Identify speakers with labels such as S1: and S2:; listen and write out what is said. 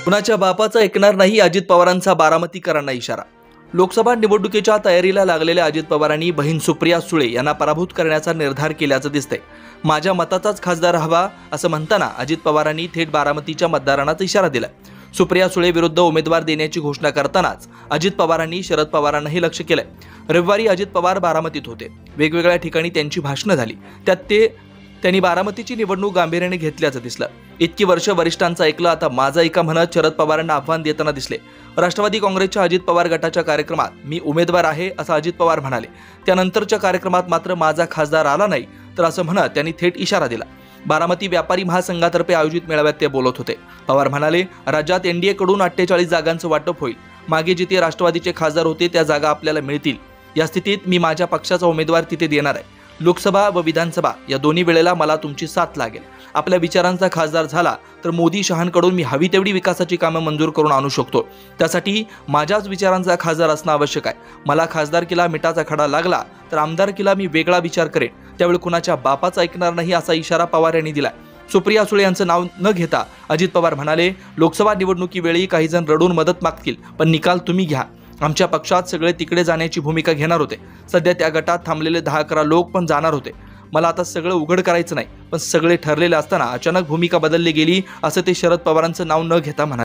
S1: कुणाच्या बापाचं ऐकणार नाही अजित पवारांचा बारामतीकरांना इशारा। लोकसभा निवडणुकीच्या तयारीला लागलेल्या अजित पवारांनी बहीण सुप्रिया सुळे यांना पराभूत करण्याचा निर्धार केल्याचं दिसतंय। माझ्या मताचाच खासदार हवा असं म्हणताना अजित पवारांनी थेट बारामतीच्या मतदारांनाच इशारा दिलाय। सुप्रिया सुळे विरुद्ध उमेदवार देण्याची घोषणा करतानाच अजित पवारांनी शरद पवारांनाही लक्ष केलंय। रविवारी अजित पवार बारामतीत होते, वेगवेगळ्या ठिकाणी त्यांची भाषणं झाली, त्यात त्यांनी बारामतीची निवडणूक गांभीर्याने घेतल्याचं दिसलं। इतकी वर्ष वरिष्ठांचं ऐकलं, आता माझं ऐका म्हणत शरद पवारांना आव्हान देताना दिसले। राष्ट्रवादी काँग्रेसच्या अजित पवार गटाच्या कार्यक्रमात मी उमेदवार आहे असं अजित पवार म्हणाले। त्यानंतरच्या कार्यक्रमात मात्र माझा खासदार आला नाही तर असं म्हणत त्यांनी थेट इशारा दिला। बारामती व्यापारी महासंघातर्फे आयोजित मेळाव्यात ते बोलत होते। पवार म्हणाले, राज्यात एनडीए कडून 48 जागांचं वाटप होईल। मागे जिथे राष्ट्रवादीचे खासदार होते त्या जागा आपल्याला मिळतील। या स्थितीत मी माझ्या पक्षाचा उमेदवार तिथे देणार आहे। लोकसभा व विधानसभा या दोन्ही वेळेला मला तुमची साथ लागेल। आपल्या विचारांचा खासदार झाला तर मोदी शहांकडून मी हवी तेवढी विकासाची कामं मंजूर करून आणू शकतो। त्यासाठी माझ्याच विचारांचा खासदार असणं आवश्यक आहे। मला खासदारकीला मिठाचा खडा लागला तर आमदारकीला मी वेगळा विचार करेन, त्यावेळी कुणाच्या बापाचं ऐकणार नाही असा इशारा पवार यांनी दिला। सुप्रिया सुळे यांचं नाव न घेता अजित पवार म्हणाले, लोकसभा निवडणुकीवेळी काही जण रडून मदत मागतील, पण निकाल तुम्ही घ्या। आमच्या पक्षात सगळे तिकडे जाण्याची भूमिका घेणार होते। सध्या त्या गटात थांबलेले 10-11 लोक पण जाणार होते। मला आता सगळं उघड करायचं नाही, पण सगळे ठरलेले असताना अचानक भूमिका बदलली गेली असं ते शरद पवारांचं नाव न घेता म्हणाले।